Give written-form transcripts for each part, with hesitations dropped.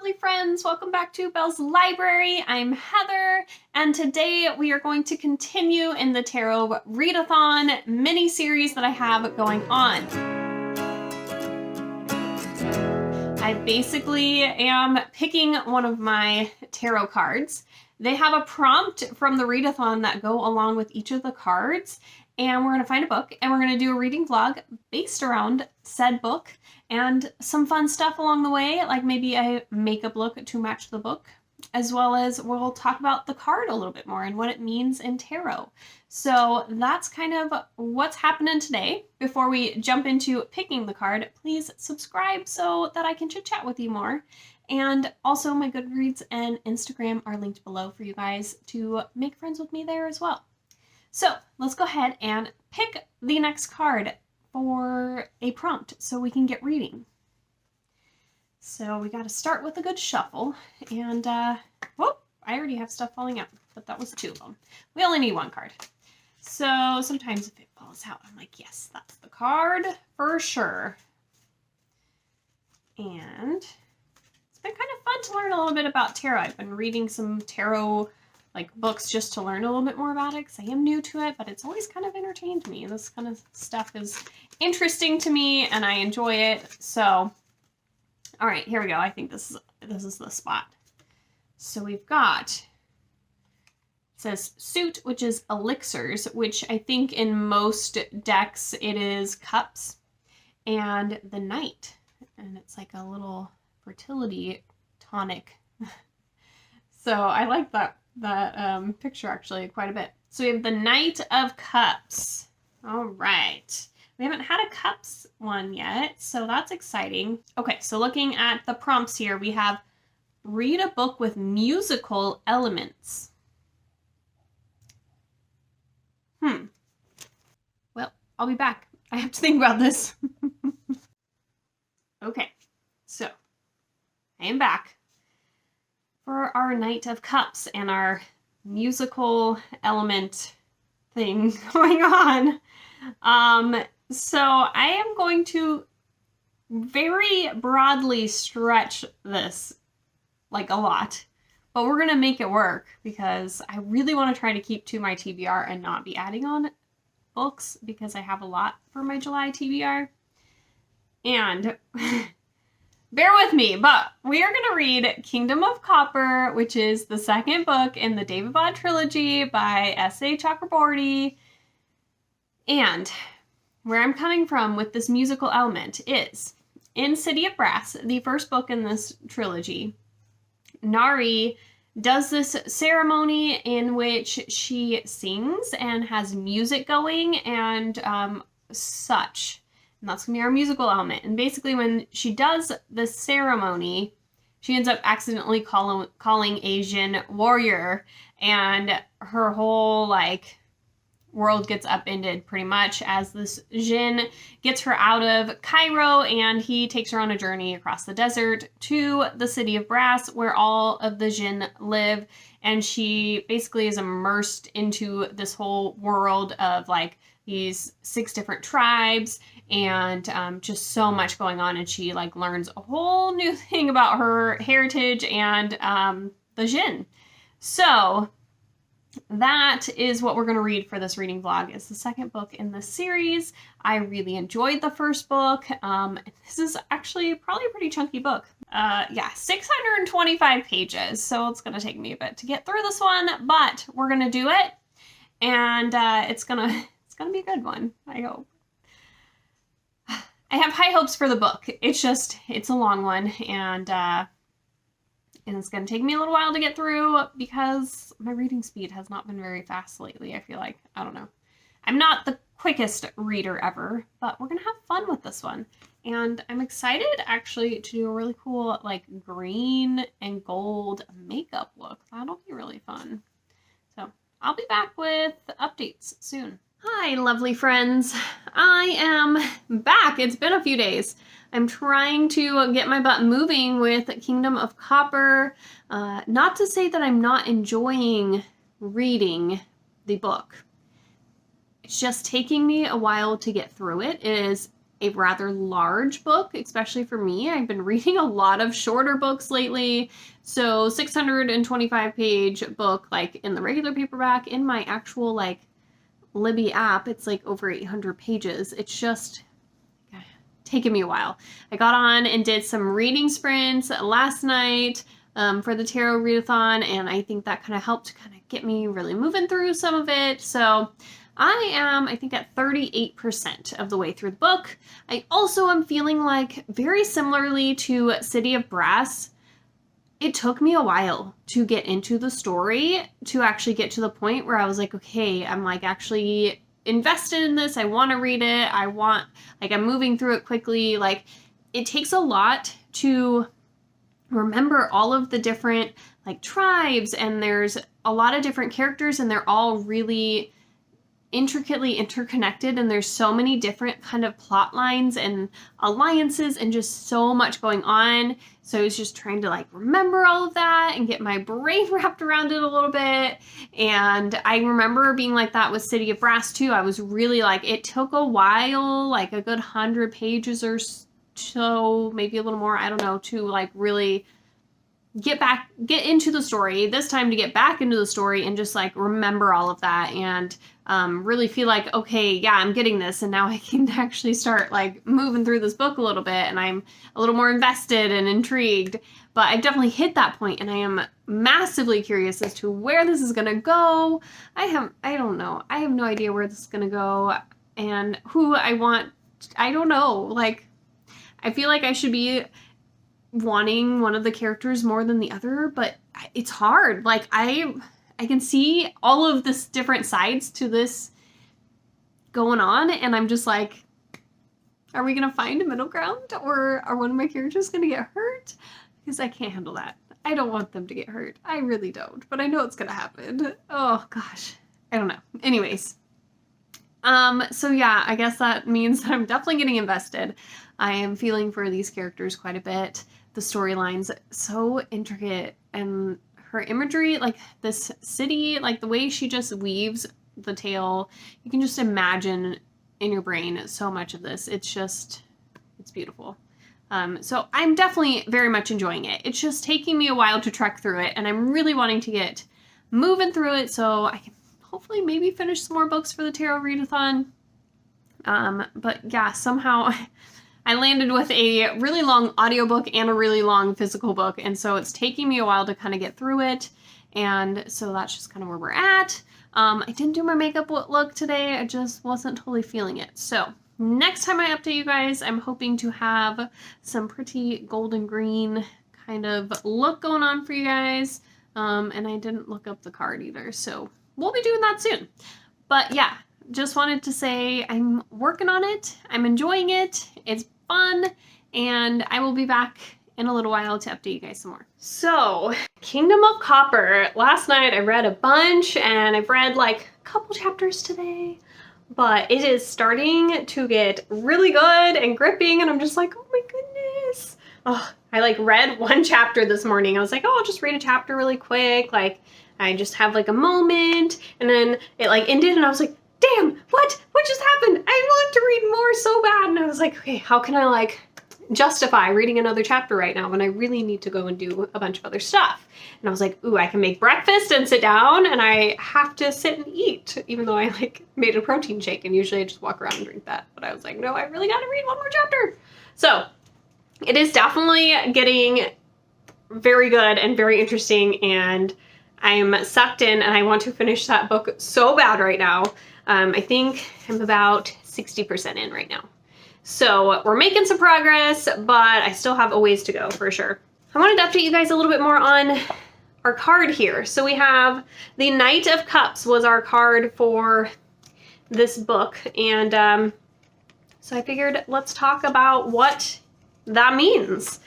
lovely friends. Welcome back to Belle's Library. I'm Heather, and today we are going to continue in the Tarot Readathon mini series that I have going on. I basically am picking one of my tarot cards. They have a prompt from the readathon that go along with each of the cards, and we're going to find a book and we're going to do a reading vlog based around said book and some fun stuff along the way, like maybe a makeup look to match the book, as well as we'll talk about the card a little bit more and what it means in tarot. So that's kind of what's happening today. Before we jump into picking the card, please subscribe so that I can chit chat with you more. And also my Goodreads and Instagram are linked below for you guys to make friends with me there as well. So let's go ahead and pick the next card for a prompt so we can get reading. So we got to start with a good shuffle, and whoop, I already have stuff falling out, but that was 2 of them. We only need 1 card. So sometimes if it falls out, I'm like, yes, that's the card for sure. And it's been kind of fun to learn a little bit about tarot. I've been reading some tarot books just to learn a little bit more about it, because I am new to it, but it's always kind of entertained me. This kind of stuff is interesting to me and I enjoy it. So, all right, here we go. I think this is the spot. So we've got, it says suit, which is elixirs, which I think in most decks it is cups, and the knight, and it's like a little fertility tonic. So I like that picture actually quite a bit. So we have the Knight of Cups. All right. We haven't had a cups one yet, so that's exciting. Okay, so looking at the prompts here, we have read a book with musical elements. Well, I'll be back. I have to think about this. Okay, so I am back for our Knight of Cups and our musical element thing going on. So I am going to very broadly stretch this like a lot, but we're going to make it work because I really want to try to keep to my TBR and not be adding on books because I have a lot for my July TBR. And bear with me, but we are going to read Kingdom of Copper, which is the second book in the David Bond trilogy by S.A. Chakraborty. And where I'm coming from with this musical element is, in City of Brass, the first book in this trilogy, Nari does this ceremony in which she sings and has music going and such. And that's going to be our musical element. And basically when she does this ceremony, she ends up accidentally calling Asian warrior, and her whole world gets upended pretty much as this Jinn gets her out of Cairo, and he takes her on a journey across the desert to the City of Brass where all of the Jinn live. And she basically is immersed into this whole world of these 6 different tribes, and just so much going on, and she learns a whole new thing about her heritage and the Jinn. So that is what we're going to read for this reading vlog. It's the second book in the series. I really enjoyed the first book. This is actually probably a pretty chunky book. Yeah, 625 pages, so it's going to take me a bit to get through this one, but we're going to do it, and it's gonna be a good one, I hope. I have high hopes for the book. It's a long one, and it's going to take me a little while to get through because my reading speed has not been very fast lately, I feel like. I don't know. I'm not the quickest reader ever, but we're going to have fun with this one. And I'm excited actually to do a really cool green and gold makeup look. That'll be really fun. So I'll be back with updates soon. Hi, lovely friends. I am back. It's been a few days. I'm trying to get my butt moving with Kingdom of Copper. Not to say that I'm not enjoying reading the book. It's just taking me a while to get through it. It is a rather large book, especially for me. I've been reading a lot of shorter books lately. So 625 page book, like in the regular paperback, in my actual like Libby app, it's like over 800 pages. It's just taken me a while. I got on and did some reading sprints last night for the tarot readathon, and I think that kind of helped kind of get me really moving through some of it. So I am, I think, at 38% of the way through the book. I also am feeling like, very similarly to City of Brass, it took me a while to get into the story, to actually get to the point where I was like, okay, I'm like actually invested in this. I want to read it. I'm moving through it quickly. Like, it takes a lot to remember all of the different like tribes, and there's a lot of different characters, and they're all really intricately interconnected, and there's so many different kind of plot lines and alliances and just so much going on. So I was just trying to like remember all of that and get my brain wrapped around it a little bit. And I remember being like that with City of Brass too. I was really like, it took a while, like a good 100 pages or so, maybe a little more, I don't know, to like really get into the story, this time to get back into the story and just like remember all of that and really feel like, okay, yeah, I'm getting this, and now I can actually start like moving through this book a little bit, and I'm a little more invested and intrigued. But I've definitely hit that point, and I am massively curious as to where this is gonna go. I don't know. I have no idea where this is gonna go and who I want. I don't know. Like, I feel like I should be wanting one of the characters more than the other, but it's hard. Like, I can see all of this different sides to this going on, and I'm just like, are we gonna find a middle ground, or are one of my characters gonna get hurt? Because I can't handle that. I don't want them to get hurt. I really don't, but I know it's gonna happen. Oh gosh, I don't know. Anyways, so yeah, I guess that means that I'm definitely getting invested. I am feeling for these characters quite a bit. The storyline's so intricate, and her imagery, like this city, like the way she just weaves the tale, you can just imagine in your brain so much of this. It's beautiful. So I'm definitely very much enjoying it. It's just taking me a while to trek through it, and I'm really wanting to get moving through it so I can hopefully maybe finish some more books for the tarot readathon. But yeah, somehow I landed with a really long audiobook and a really long physical book, and so it's taking me a while to kind of get through it, and so that's just kind of where we're at. I didn't do my makeup look today. I just wasn't totally feeling it. So next time I update you guys, I'm hoping to have some pretty golden green kind of look going on for you guys, and I didn't look up the card either, so we'll be doing that soon. But yeah, just wanted to say I'm working on it. I'm enjoying it. It's fun, and I will be back in a little while to update you guys some more. So, Kingdom of Copper. Last night I read a bunch, and I've read like a couple chapters today, but it is starting to get really good and gripping, and I'm just like, oh my goodness. Oh, I like read one chapter this morning. I was like, oh, I'll just read a chapter really quick. Like, I just have like a moment, and then it like ended, and I was like, damn, what just happened? I want to read more so bad. And I was like, okay, how can I like justify reading another chapter right now when I really need to go and do a bunch of other stuff? And I was like, ooh, I can make breakfast and sit down, and I have to sit and eat, even though I like made a protein shake, and usually I just walk around and drink that. But I was like, no, I really got to read one more chapter. So it is definitely getting very good and very interesting, and I'm sucked in, and I want to finish that book so bad right now. I think I'm about 60% in right now. So we're making some progress, but I still have a ways to go for sure. I wanted to update you guys a little bit more on our card here. So we have the Knight of Cups was our card for this book. And so I figured let's talk about what that means.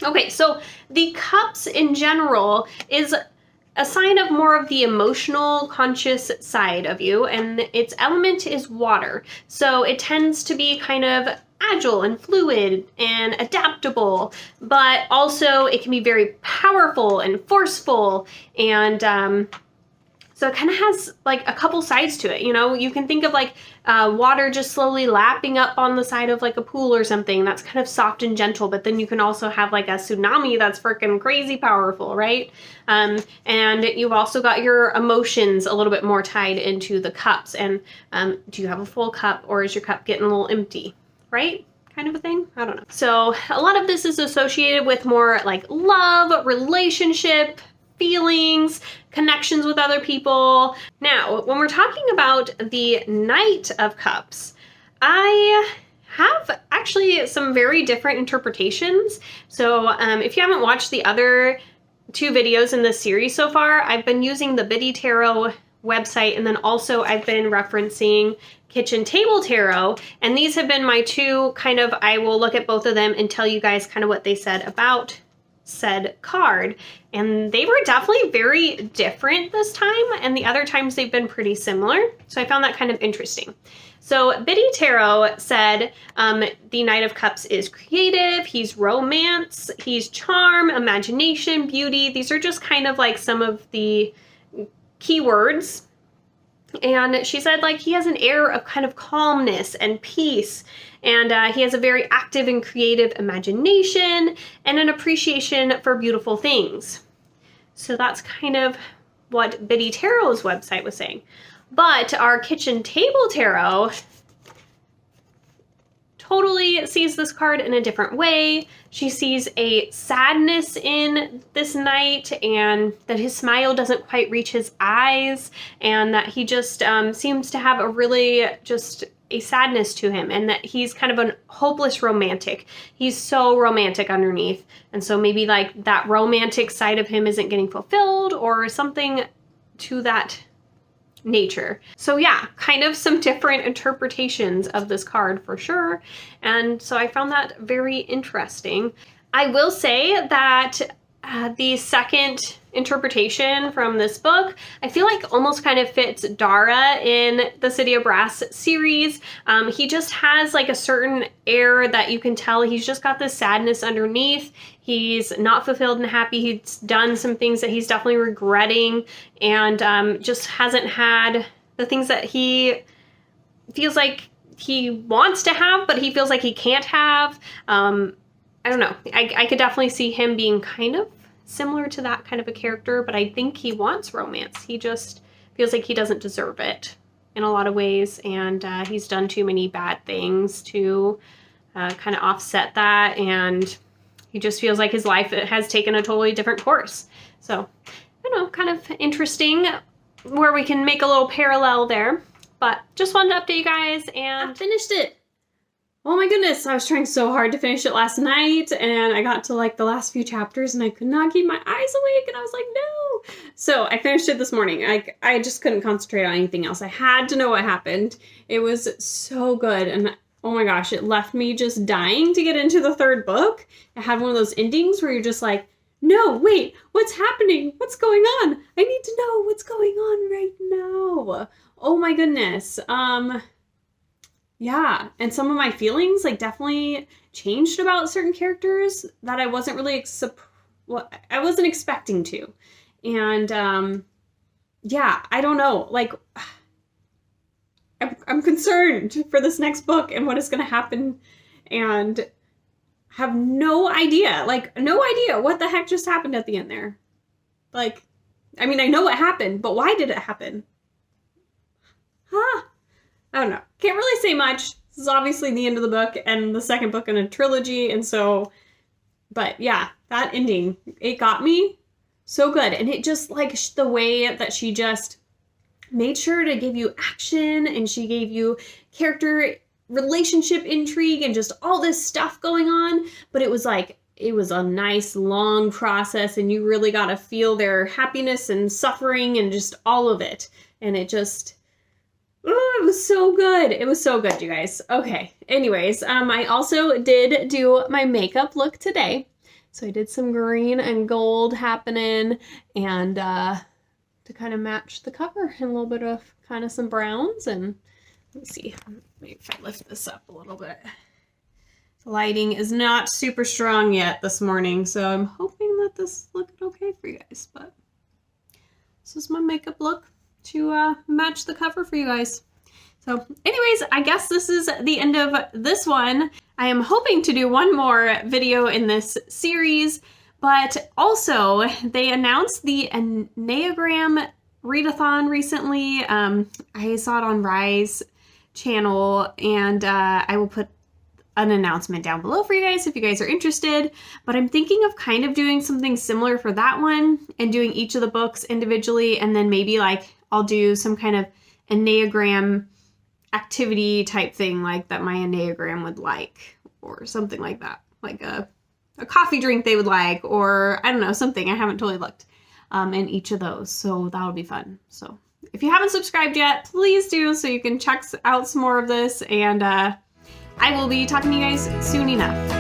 Okay, so the cups in general is a sign of more of the emotional, conscious side of you, and its element is water. So it tends to be kind of agile and fluid and adaptable, but also it can be very powerful and forceful, and So it kind of has like a couple sides to it, you know? You can think of like water just slowly lapping up on the side of like a pool or something. That's kind of soft and gentle, but then you can also have like a tsunami that's freaking crazy powerful, right? And you've also got your emotions a little bit more tied into the cups. And do you have a full cup, or is your cup getting a little empty, right? Kind of a thing. I don't know. So a lot of this is associated with more like love, relationship, feelings, connections with other people. Now, when we're talking about the Knight of Cups, I have actually some very different interpretations. So if you haven't watched the other 2 videos in this series so far, I've been using the Biddy Tarot website, and then also I've been referencing Kitchen Table Tarot, and these have been my 2 kind of, I will look at both of them and tell you guys kind of what they said about said card. And they were definitely very different this time, and the other times they've been pretty similar. So I found that kind of interesting. So Biddy Tarot said the Knight of Cups is creative, he's romance, he's charm, imagination, beauty. These are just kind of like some of the keywords. And she said like he has an air of kind of calmness and peace, and he has a very active and creative imagination and an appreciation for beautiful things. So that's kind of what Biddy Tarot's website was saying. But our Kitchen Table Tarot totally sees this card in a different way. She sees a sadness in this knight, and that his smile doesn't quite reach his eyes, and that he just seems to have a really just a sadness to him, and that he's kind of a hopeless romantic. He's so romantic underneath, and so maybe like that romantic side of him isn't getting fulfilled or something to that nature. So yeah, kind of some different interpretations of this card for sure. And so I found that very interesting. I will say that the second interpretation from this book, I feel like almost kind of fits Dara in the City of Brass series. He just has like a certain air that you can tell he's just got this sadness underneath. He's not fulfilled and happy. He's done some things that he's definitely regretting, and just hasn't had the things that he feels like he wants to have, but he feels like he can't have. I don't know. I could definitely see him being kind of similar to that kind of a character, but I think he wants romance. He just feels like he doesn't deserve it in a lot of ways, and he's done too many bad things to kind of offset that, and he just feels like his life has taken a totally different course. So, I don't know, kind of interesting where we can make a little parallel there, but just wanted to update you guys, and I finished it. Oh my goodness, I was trying so hard to finish it last night, and I got to like the last few chapters and I could not keep my eyes awake, and I was like, no. So I finished it this morning. I just couldn't concentrate on anything else. I had to know what happened. It was so good, and oh my gosh, it left me just dying to get into the 3rd book. It had one of those endings where you're just like, no, wait, what's happening? What's going on? I need to know what's going on right now. Oh my goodness. Yeah, and some of my feelings like definitely changed about certain characters that I wasn't really I wasn't expecting to. And yeah, I don't know, like I'm concerned for this next book and what is going to happen, and have no idea, like no idea what the heck just happened at the end there. Like, I mean, I know what happened, but why did it happen? Huh? I don't know. Can't really say much. This is obviously the end of the book and the 2nd book in a trilogy, and so, but yeah, that ending, it got me so good. And it just, like, the way that she just made sure to give you action, and she gave you character relationship intrigue and just all this stuff going on, but it was like, it was a nice long process, and you really got to feel their happiness and suffering and just all of it. And it just, oh, it was so good. It was so good, you guys. Okay. Anyways, I also did do my makeup look today. So I did some green and gold happening, and to kind of match the cover, and a little bit of kind of some browns. And let me see, maybe if I lift this up a little bit. The lighting is not super strong yet this morning, so I'm hoping that this looked okay for you guys. But this is my makeup look. to match the cover for you guys. So anyways, I guess this is the end of this one. I am hoping to do one more video in this series, but also they announced the Enneagram readathon recently. I saw it on Rise channel, and I will put an announcement down below for you guys if you guys are interested. But I'm thinking of kind of doing something similar for that one and doing each of the books individually, and then maybe like I'll do some kind of Enneagram activity type thing like that my Enneagram would like, or something like that, like a coffee drink they would like, or I don't know, something. I haven't totally looked in each of those, so that'll be fun. So if you haven't subscribed yet, please do so you can check out some more of this, and I will be talking to you guys soon enough.